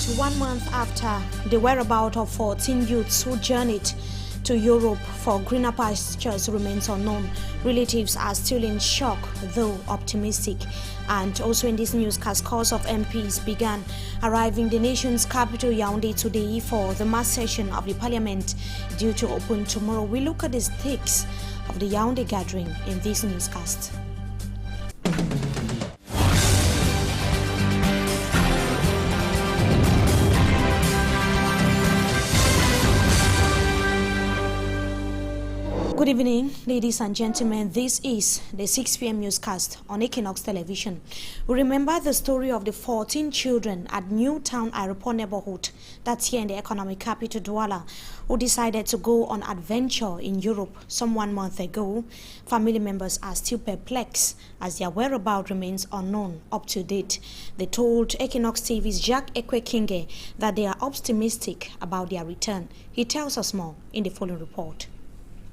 Just 1 month after the whereabouts of 14 youths who journeyed to Europe for greener pastures remains unknown. Relatives are still in shock, though optimistic. And also in this newscast, scores of MPs began arriving the nation's capital Yaoundé today for the mass session of the parliament due to open tomorrow. We look at the stakes of the Yaoundé gathering in this newscast. Good evening, ladies and gentlemen. This is the 6 p.m. newscast on Equinox Television. We remember the story of the 14 children at Newtown Aeroport neighborhood that's here in the economic capital Douala who decided to go on adventure in Europe some 1 month ago. Family members are still perplexed as their whereabouts remains unknown up to date. They told Equinox TV's Jack Ekwekinge that they are optimistic about their return. He tells us more in the following report.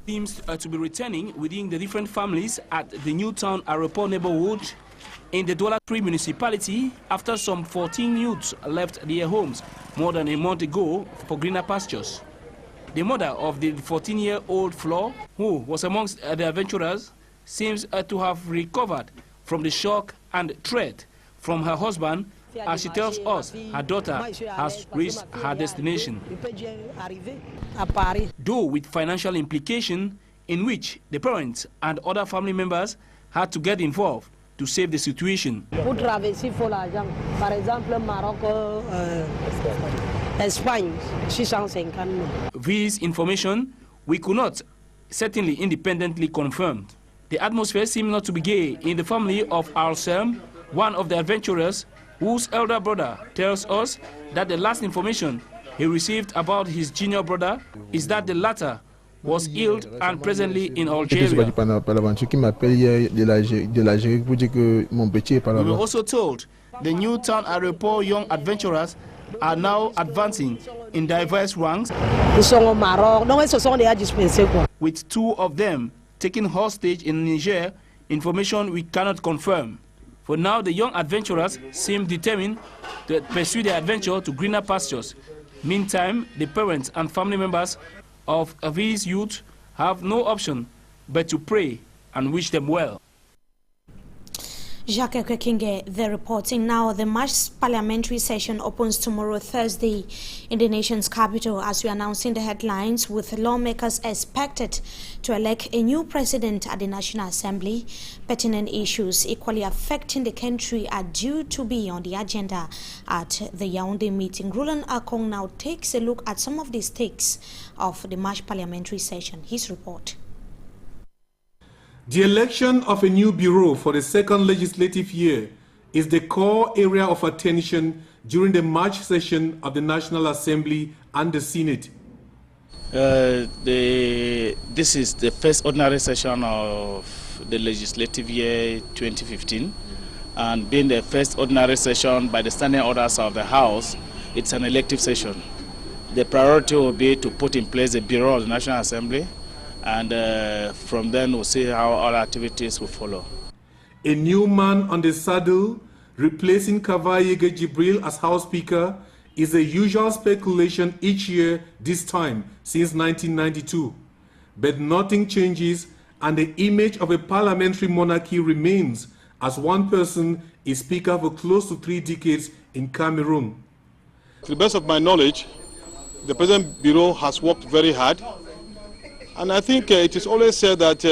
Seems to be returning within the different families at the Newtown Aeroport neighborhood in the Douala 3 municipality after some 14 youths left their homes more than a month ago for greener pastures. The mother of the 14-year-old Flo, who was amongst the adventurers, seems to have recovered from the shock and threat from her husband, as she tells us her daughter has reached her destination. Though with financial implication in which the parents and other family members had to get involved to save the situation. This information we could not certainly independently confirm. The atmosphere seemed not to be gay in the family of Alsem, one of the adventurers, whose elder brother tells us that the last information he received about his junior brother is that the latter was ill and presently in Algeria. We were also told the Newtown Aeroport young adventurers are now advancing in diverse ranks, with 2 of them taken hostage in Niger, information we cannot confirm. For now, the young adventurers seem determined to pursue their adventure to greener pastures. Meantime, the parents and family members of these youth have no option but to pray and wish them well. Jacques Ekwekinge, the reporting. Now, the March parliamentary session opens tomorrow, Thursday, in the nation's capital, as we announced in the headlines, with lawmakers expected to elect a new president at the National Assembly. Pertinent issues equally affecting the country are due to be on the agenda at the Yaoundé meeting. Roland Akong now takes a look at some of the stakes of the March parliamentary session. His report. The election of a new bureau for the second legislative year is the core area of attention during the March session of the National Assembly and the Senate. This is the first ordinary session of the legislative year 2015, and being the first ordinary session by the standing orders of the House, it's an elective session. The priority will be to put in place a bureau of the National Assembly, and from then we'll see how other activities will follow. A new man on the saddle, replacing Kavayege Jibril as House Speaker, is a usual speculation each year this time since 1992. But nothing changes, and the image of a parliamentary monarchy remains, as one person is Speaker for close to 3 decades in Cameroon. To the best of my knowledge, the present bureau has worked very hard. And I think it is always said that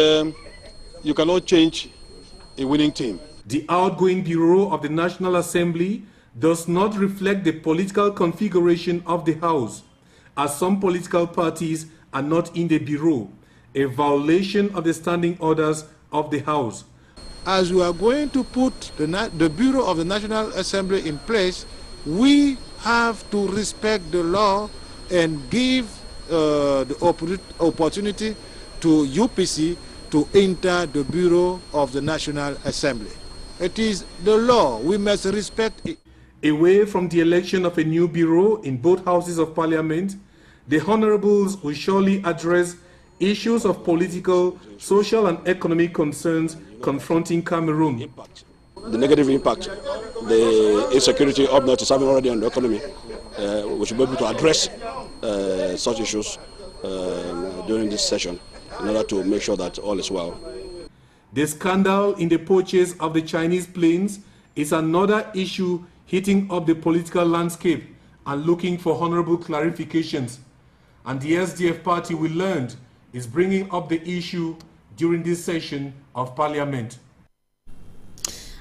you cannot change a winning team. The outgoing bureau of the National Assembly does not reflect the political configuration of the House, as some political parties are not in the bureau, a violation of the standing orders of the House. As we are going to put the Bureau of the National Assembly in place, we have to respect the law and give the opportunity to UPC to enter the Bureau of the National Assembly. It is the law. We must respect it. Away from the election of a new bureau in both houses of parliament, the honorables will surely address issues of political, social and economic concerns confronting Cameroon. The negative impact the insecurity up north is having already on the economy we should be able to address such issues during this session in order to make sure that all is well. The scandal in the purchase of the Chinese planes is another issue heating up the political landscape and looking for honorable clarifications. And the SDF party, we learned, is bringing up the issue during this session of Parliament.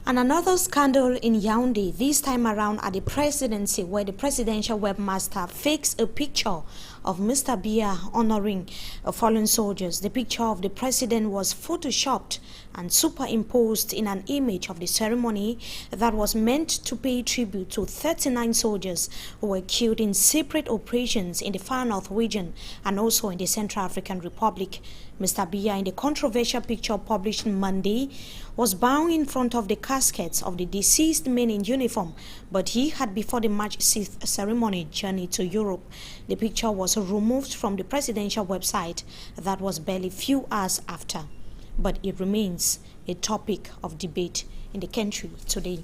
And another scandal in Yaoundé, this time around at the presidency, where the presidential webmaster fakes a picture of Mr. Biya honoring fallen soldiers. The picture of the president was photoshopped and superimposed in an image of the ceremony that was meant to pay tribute to 39 soldiers who were killed in separate operations in the Far North region and also in the Central African Republic. Mr. Biya, in the controversial picture published Monday, was bowing in front of the caskets of the deceased men in uniform, but he had before the March 6th ceremony journeyed to Europe. The picture was removed from the presidential website. That was barely few hours after, but it remains a topic of debate in the country today.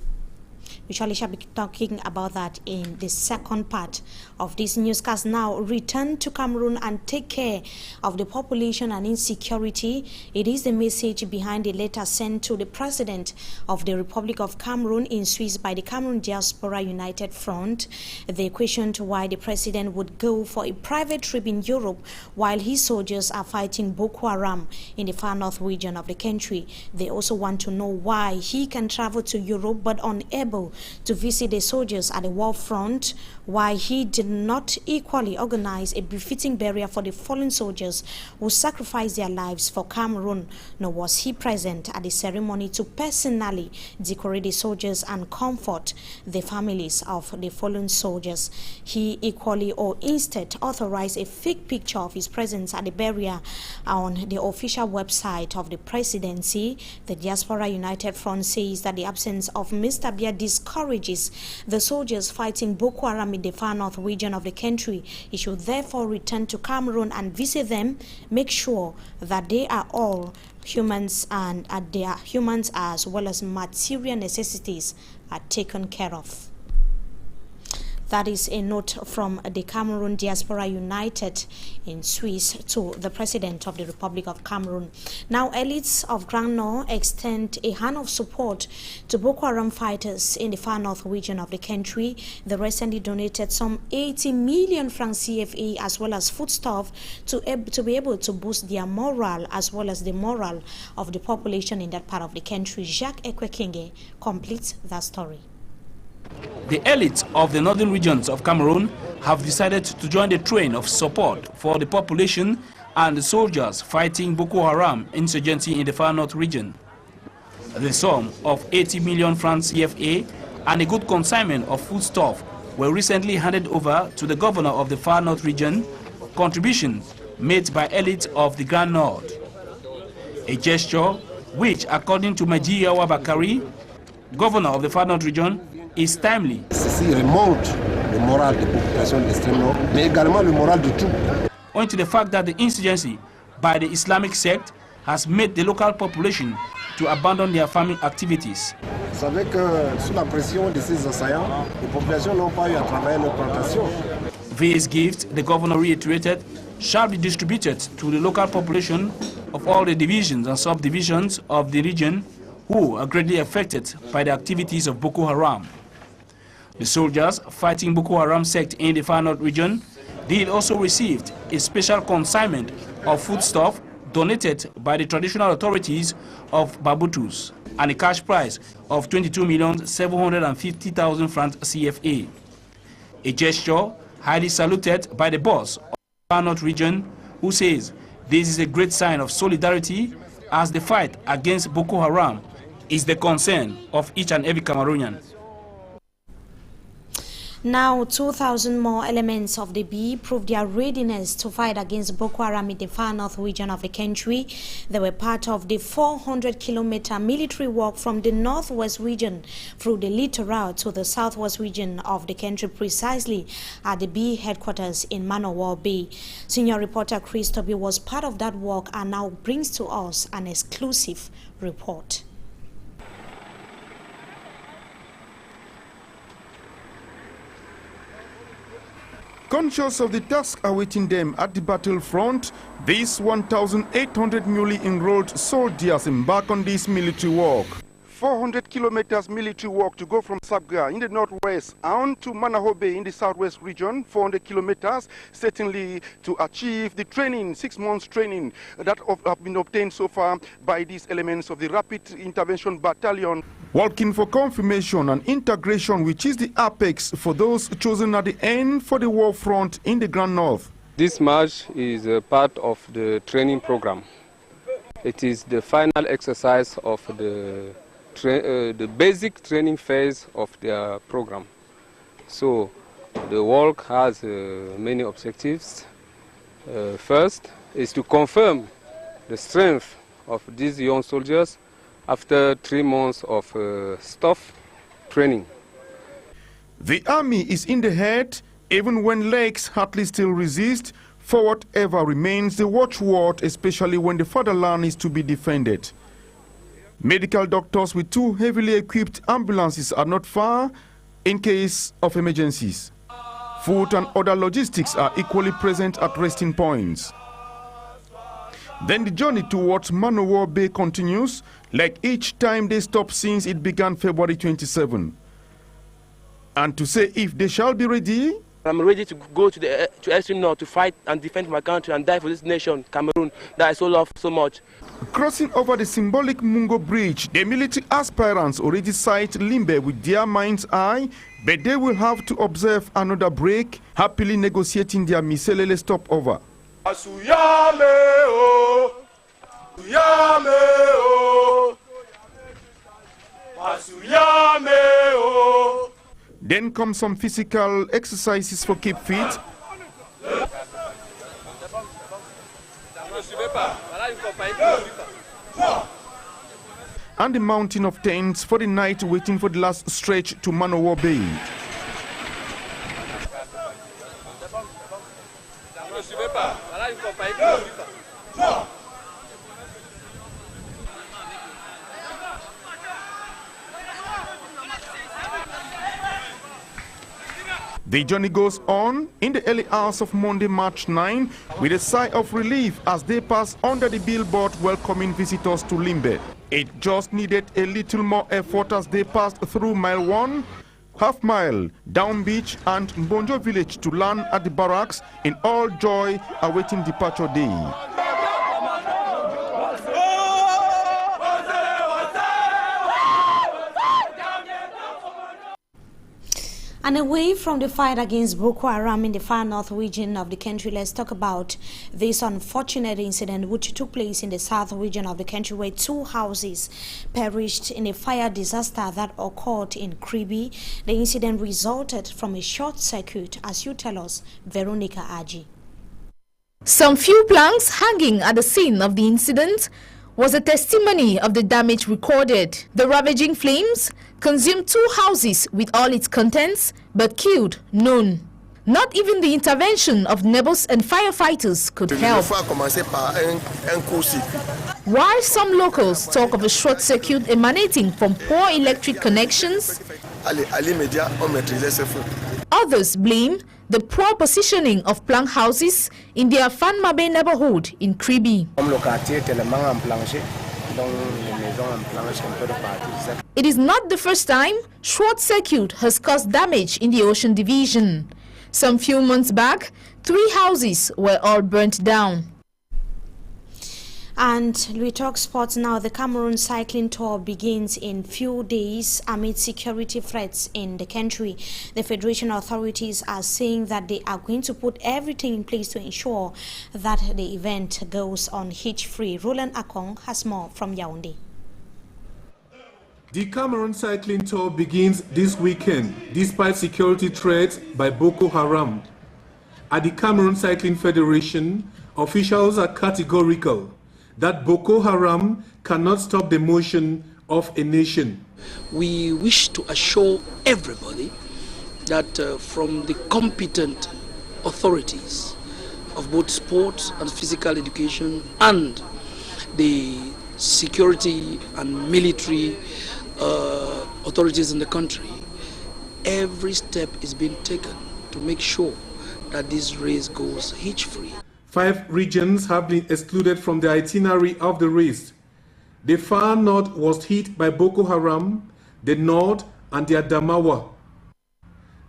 We shall be talking about that in the second part of this newscast. Now, return to Cameroon and take care of the population and insecurity. It is the message behind the letter sent to the President of the Republic of Cameroon in Swiss by the Cameroon Diaspora United Front. They questioned why the President would go for a private trip in Europe while his soldiers are fighting Boko Haram in the Far North region of the country. They also want to know why he can travel to Europe but unable to visit the soldiers at the war front, why he did not equally organize a befitting burial for the fallen soldiers who sacrificed their lives for Cameroon, nor was he present at the ceremony to personally decorate the soldiers and comfort the families of the fallen soldiers. He equally or instead authorized a fake picture of his presence at the burial on the official website of the presidency. The Diaspora United Front says that the absence of Mr. Biya discourages the soldiers fighting Boko Haram in the Far North region of the country. He should therefore return to Cameroon and visit them, make sure that they are all humans and their humans as well as material necessities are taken care of. That is a note from the Cameroon Diaspora United in Swiss to the President of the Republic of Cameroon. Now, elites of Grand Nord extend a hand of support to Boko Haram fighters in the Far North region of the country. They recently donated some 80 million francs CFA as well as foodstuff to be able to boost their morale as well as the morale of the population in that part of the country. Jacques Ekwekinge completes that story. The elites of the northern regions of Cameroon have decided to join the train of support for the population and the soldiers fighting Boko Haram insurgency in the Far North region. The sum of 80 million francs CFA and a good consignment of foodstuff were recently handed over to the governor of the Far North region, contributions made by elites of the Grand Nord. A gesture which, according to Maji Yawa Bakari, governor of the Far North region, is timely. Ceci remonte le moral des populations d'extrême nord, mais également le moral de tout. Owing to the fact that the insurgency by the Islamic sect has made the local population to abandon their farming activities. Vous savez que sous la pression de ces assaillants, les populations n'ont pas eu à travailler leurs plantations. These gifts, the governor reiterated, shall be distributed to the local population of all the divisions and subdivisions of the region who are greatly affected by the activities of Boko Haram. The soldiers fighting Boko Haram sect in the Far North region did also received a special consignment of foodstuff donated by the traditional authorities of Babutus and a cash prize of 22,750,000 francs CFA. A gesture highly saluted by the boss of the Far North region, who says this is a great sign of solidarity as the fight against Boko Haram is the concern of each and every Cameroonian. Now, 2,000 more elements of the B proved their readiness to fight against Boko Haram in the Far North region of the country. They were part of the 400-kilometer military walk from the northwest region through the littoral to the southwest region of the country, precisely at the B headquarters in Manowa Bay. Senior reporter Chris Toby was part of that walk and now brings to us an exclusive report. Conscious of the task awaiting them at the battlefront, these 1,800 newly enrolled soldiers embark on this military work. 400 kilometers military work to go from Sabga in the northwest on to Manahobe in the southwest region, 400 kilometers, certainly to achieve the training, 6 months training that have been obtained so far by these elements of the Rapid Intervention Battalion. Working for confirmation and integration, which is the apex for those chosen at the end for the war front in the Grand North. This march is a part of the training program. It is the final exercise of the basic training phase of their program. So the work has many objectives. First is to confirm the strength of these young soldiers after 3 months of staff training. The army is in the head, even when legs hardly still resist, for whatever remains the watchword, especially when the fatherland is to be defended. Medical doctors with 2 heavily equipped ambulances are not far in case of emergencies. Food and other logistics are equally present at resting points. Then the journey towards Manowo Bay continues, like each time they stop since it began February 27. And to say if they shall be ready, I'm ready to go to extreme north to fight and defend my country and die for this nation, Cameroon, that I so love so much. Crossing over the symbolic Mungo Bridge, the military aspirants already sight Limbe with their mind's eye, but they will have to observe another break, happily negotiating their Miselele stopover. Then come some physical exercises for keep fit. And the mountain of tents for the night, waiting for the last stretch to Manowo Bay. The journey goes on in the early hours of Monday, March 9, with a sigh of relief as they pass under the billboard welcoming visitors to Limbe. It just needed a little more effort as they passed through mile 1, half mile, Down Beach and Mbonjo village to land at the barracks in all joy awaiting departure day. And away from the fight against Boko Haram in the far north region of the country, let's talk about this unfortunate incident which took place in the south region of the country, where 2 houses perished in a fire disaster that occurred in Kribi. The incident resulted from a short circuit, as you tell us, Veronica Aji. Some few planks hanging at the scene of the incident was a testimony of the damage recorded. The ravaging flames consumed 2 houses with all its contents, but killed none. Not even the intervention of neighbors and firefighters could help. While some locals talk of a short circuit emanating from poor electric connections, others blame the poor positioning of plank houses in the Afanmabe neighborhood in Kribi. It is not the first time short circuit has caused damage in the Ocean Division. Some few months back, 3 houses were all burnt down. And we talk sports now. The Cameroon cycling tour begins in few days amid security threats in the country. The federation authorities are saying that they are going to put everything in place to ensure that the event goes on hitch-free. Roland Akong has more from Yaoundé. The Cameroon cycling tour begins this weekend despite security threats by Boko Haram. At the Cameroon Cycling Federation, officials are categorical that Boko Haram cannot stop the motion of a nation. We wish to assure everybody that from the competent authorities of both sports and physical education and the security and military authorities in the country, every step is being taken to make sure that this race goes hitch-free. 5 regions have been excluded from the itinerary of the race. The far north was hit by Boko Haram, the north and the Adamawa.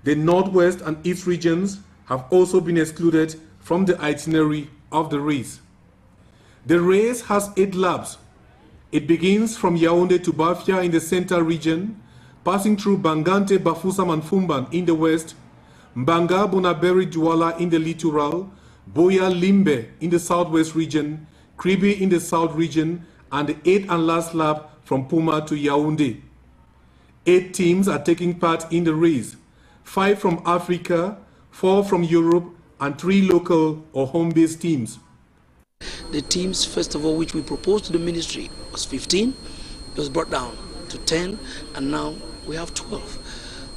The northwest and east regions have also been excluded from the itinerary of the race. The race has 8 laps. It begins from Yaoundé to Bafia in the central region, passing through Bangante, Bafoussam and Fumban in the west, Mbanga, Bonaberi, Douala in the littoral, Boya, Limbe in the southwest region, Kribi in the south region, and the 8th and last lap from Puma to Yaoundé. 8 teams are taking part in the race, 5 from Africa, 4 from Europe, and 3 local or home-based teams. The teams, first of all, which we proposed to the ministry was 15. It was brought down to 10, and now we have 12.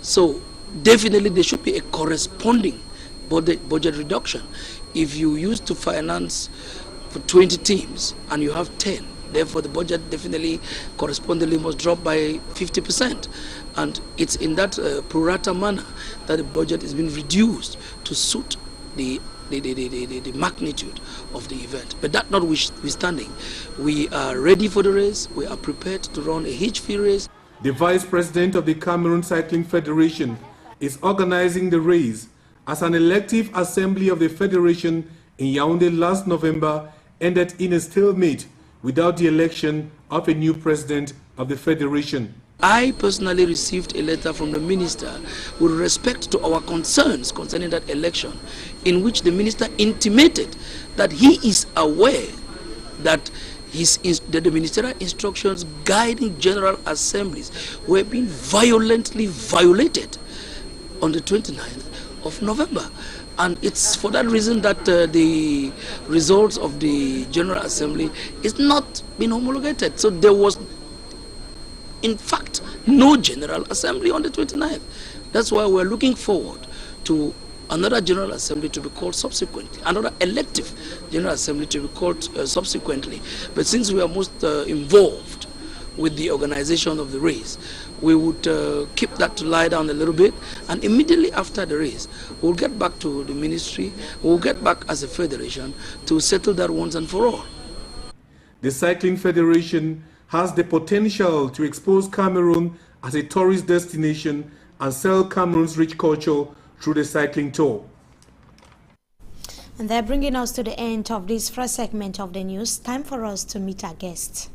So definitely there should be a corresponding budget reduction. If you used to finance for 20 teams and you have 10, therefore the budget definitely correspondingly must drop by 50%. And it's in that pro rata manner that the budget has been reduced to suit the magnitude of the event. But that notwithstanding, we are ready for the race. We are prepared to run a hitch-free race. The Vice President of the Cameroon Cycling Federation is organizing the race as an elective assembly of the Federation in Yaoundé last November ended in a stalemate without the election of a new president of the Federation. I personally received a letter from the minister with respect to our concerns concerning that election, in which the minister intimated that he is aware that the ministerial instructions guiding general assemblies were being violently violated on the 29th of November. And it's for that reason that the results of the General Assembly is not been homologated. So there was, in fact, no General Assembly on the 29th. That's why we're looking forward to another General Assembly to be called subsequently, another elective General Assembly to be called subsequently. But since we are most involved with the organization of the race, we would keep that to lie down a little bit, and immediately after the race, we'll get back to the ministry, we'll get back as a federation to settle that once and for all. The Cycling Federation has the potential to expose Cameroon as a tourist destination and sell Cameroon's rich culture through the cycling tour. And they're bringing us to the end of this first segment of the news. Time for us to meet our guests.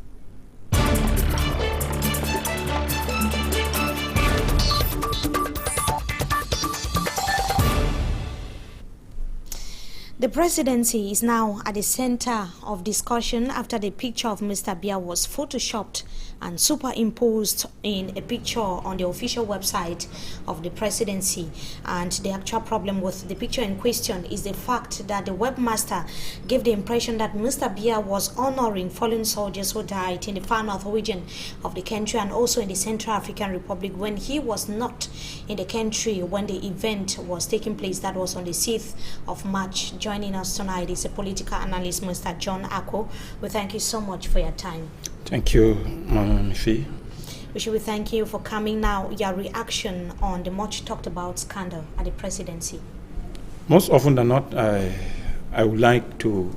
The presidency is now at the center of discussion after the picture of Mr. Biya was photoshopped and superimposed in a picture on the official website of the presidency. And the actual problem with the picture in question is the fact that the webmaster gave the impression that Mr. Biya was honoring fallen soldiers who died in the far north region of the country and also in the Central African Republic, when he was not in the country when the event was taking place. That was on the 6th of March. Joining us tonight is a political analyst, Mr. John Ako. We thank you so much for your time. Thank you, Fee. We should thank you for coming now. Your reaction on the much talked about scandal at the presidency. Most often than not, I would like to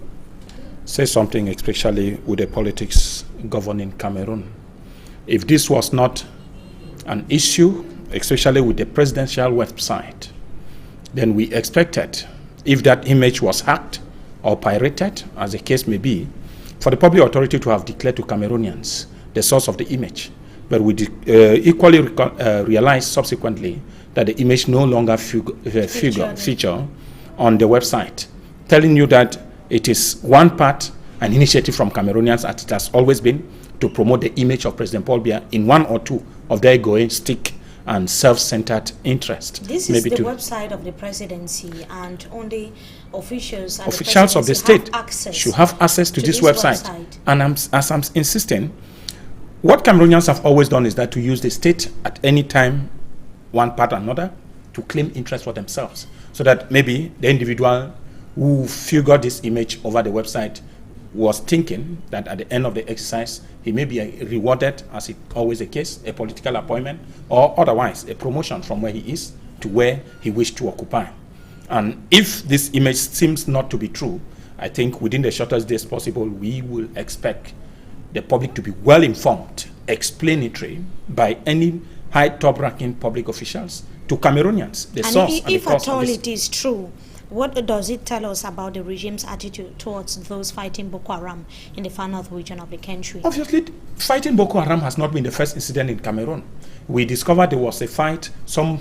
say something, especially with the politics governing Cameroon. If this was not an issue, especially with the presidential website, then we expected, if that image was hacked or pirated, as the case may be, for the public authority to have declared to Cameroonians the source of the image. But we equally realized subsequently that the image no longer feature on the website, telling you that it is one part, an initiative from Cameroonians, as it has always been, to promote the image of President Paul Biya in one or two of their egoistic and self-centered interest. This is the website of the presidency, and only officials and officials of the state should have access to this website. And as I'm insisting, what Cameroonians have always done is that to use the state at any time, one part or another, to claim interest for themselves, so that maybe the individual who figured this image over the website was thinking that at the end of the exercise, he may be rewarded, as is always the case, a political appointment, or otherwise a promotion from where he is to where he wished to occupy. And if this image seems not to be true, I think within the shortest days possible, we will expect the public to be well informed, explanatory by any high top-ranking public officials to Cameroonians. The source and the if cause at all of this. it is true, what does it tell us about the regime's attitude towards those fighting Boko Haram in the far north region of the country? Obviously, fighting Boko Haram has not been the first incident in Cameroon. We discovered there was a fight some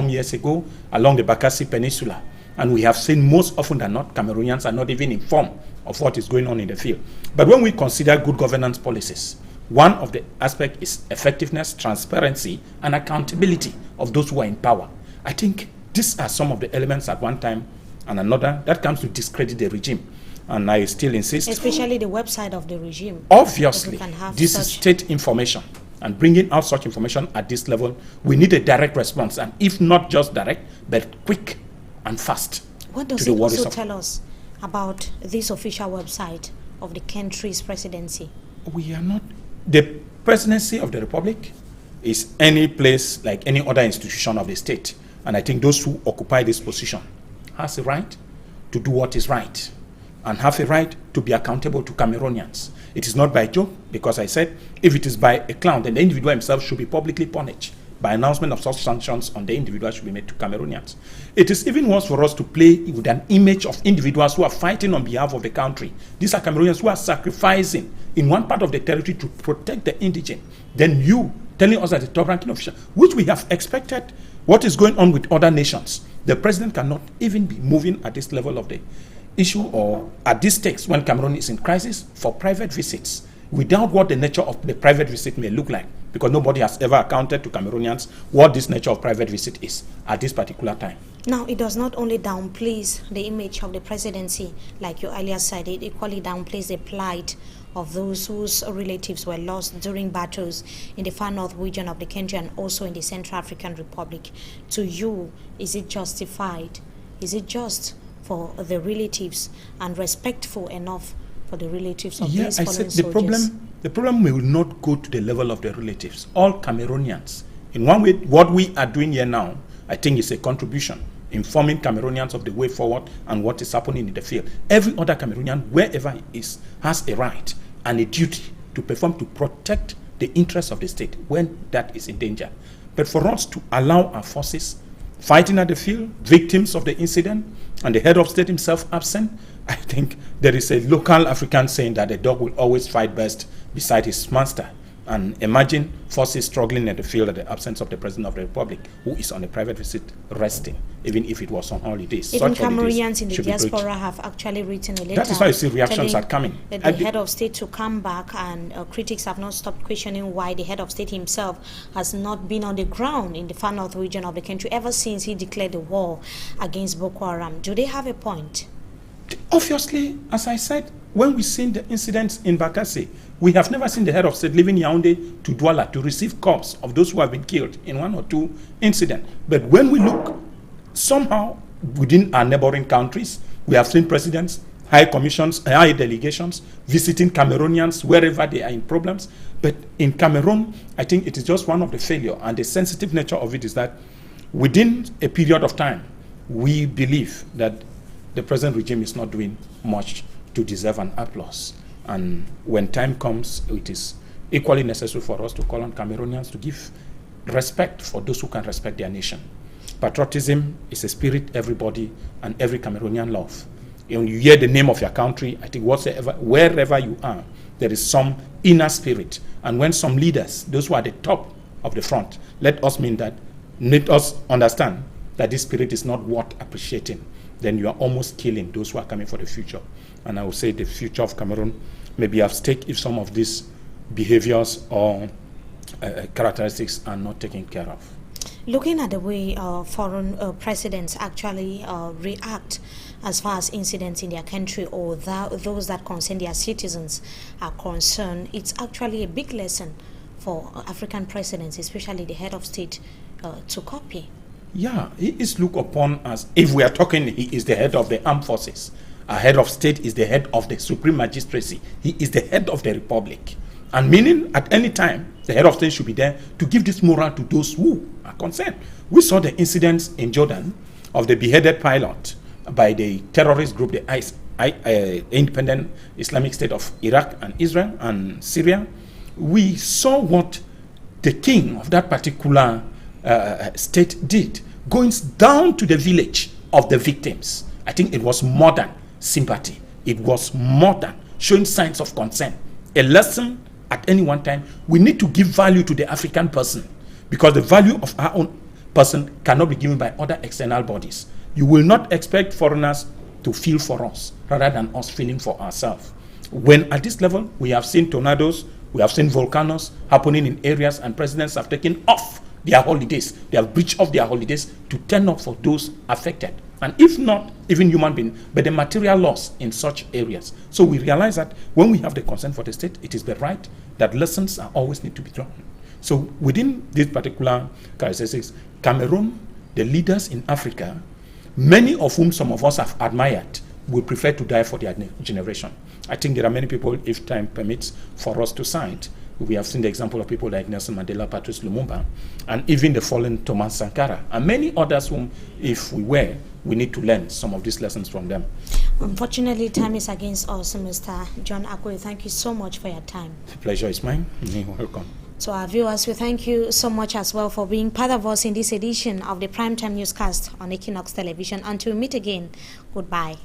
years ago along the Bakassi Peninsula, and we have seen most often than not, Cameroonians are not even informed of what is going on in the field. But when we consider good governance policies, one of the aspects is effectiveness, transparency, and accountability of those who are in power. I think these are some of the elements at one time and another that comes to discredit the regime. And I still insist. Especially the website of the regime. Obviously, this is state information. And bringing out such information at this level, we need a direct response. And if not just direct, but quick and fast. What does it also tell us about this official website of the country's presidency? We are not. The presidency of the republic is any place like any other institution of the state. And I think those who occupy this position has a right to do what is right and have a right to be accountable to Cameroonians. It is not by joke, because I said if it is by a clown, then the individual himself should be publicly punished. By announcement of such sanctions on the individual should be made to Cameroonians. It is even worse for us to play with an image of individuals who are fighting on behalf of the country. These are Cameroonians who are sacrificing in one part of the territory to protect the indigent. Then you telling us as a top-ranking official, which we have expected, what is going on with other nations. The president cannot even be moving at this level of the issue or at this stage when Cameroon is in crisis for private visits without what the nature of the private visit may look like, because nobody has ever accounted to Cameroonians what this nature of private visit is at this particular time. Now, it does not only downplays the image of the presidency, like you earlier said, it equally downplays the plight of those whose relatives were lost during battles in the far north region of the country and also in the Central African Republic. To you, is it justified? Is it just for the relatives and respectful enough for the relatives of these fallen soldiers? The problem will not go to the level of the relatives. All Cameroonians, in one way, what we are doing here now, I think is a contribution, informing Cameroonians of the way forward and what is happening in the field. Every other Cameroonian, wherever he is, has a right and a duty to perform to protect the interests of the state when that is in danger. But for us to allow our forces fighting at the field, victims of the incident, and the head of state himself absent, I think there is a local African saying that a dog will always fight best beside his master. And imagine forces struggling in the field at the absence of the President of the Republic, who is on a private visit resting, even if it was on holidays. Even Cameroonians in the diaspora have actually written a letter. That is why you see reactions are coming. That the head of state to come back, and critics have not stopped questioning why the head of state himself has not been on the ground in the far north region of the country ever since he declared the war against Boko Haram. Do they have a point? Obviously, as I said, when we seen the incidents in Bakassi, we have never seen the head of state leaving Yaoundé to Douala to receive corpses of those who have been killed in one or two incidents. But when we look, somehow within our neighboring countries, we have seen presidents, high commissions, high delegations visiting Cameroonians wherever they are in problems. But in Cameroon, I think it is just one of the failure, and the sensitive nature of it is that within a period of time, we believe that the present regime is not doing much to deserve an applause. And when time comes, it is equally necessary for us to call on Cameroonians to give respect for those who can respect their nation. Patriotism is a spirit everybody and every Cameroonian love. When you hear the name of your country, I think wherever you are, there is some inner spirit. And when some leaders, those who are at the top of the front, let us understand that this spirit is not worth appreciating, then you are almost killing those who are coming for the future. And I would say the future of Cameroon may be at stake if some of these behaviors or characteristics are not taken care of. Looking at the way foreign presidents actually react as far as incidents in their country or those that concern their citizens are concerned, it's actually a big lesson for African presidents, especially the head of state, to copy. Yeah, he is looked upon as, if we are talking, he is the head of the armed forces. Our head of state is the head of the supreme magistracy. He is the head of the republic. And meaning at any time, the head of state should be there to give this morale to those who are concerned. We saw the incidents in Jordan of the beheaded pilot by the terrorist group, the Independent Islamic State of Iraq and Israel and Syria, we saw what the king of that particular state did, going down to the village of the victims. I think it was more than sympathy. It was more than showing signs of concern. A lesson at any one time, we need to give value to the African person, because the value of our own person cannot be given by other external bodies. You will not expect foreigners to feel for us rather than us feeling for ourselves. When at this level, we have seen tornadoes, we have seen volcanoes happening in areas, and presidents have taken off their holidays. They have breached off their holidays to turn up for those affected. And if not even human beings, but the material loss in such areas. So we realize that when we have the consent for the state, it is the right that lessons are always need to be drawn. So within this particular characteristics, Cameroon, the leaders in Africa, many of whom some of us have admired, will prefer to die for their generation. I think there are many people, if time permits, for us to cite. We have seen the example of people like Nelson Mandela, Patrice Lumumba, and even the fallen Thomas Sankara, and many others whom, if we need to learn some of these lessons from them. Unfortunately, time is against us, Mr. John Akwe. Thank you so much for your time. The pleasure is mine. You're welcome. To our viewers, we thank you so much as well for being part of us in this edition of the Primetime Newscast on Equinox Television. Until we meet again, goodbye.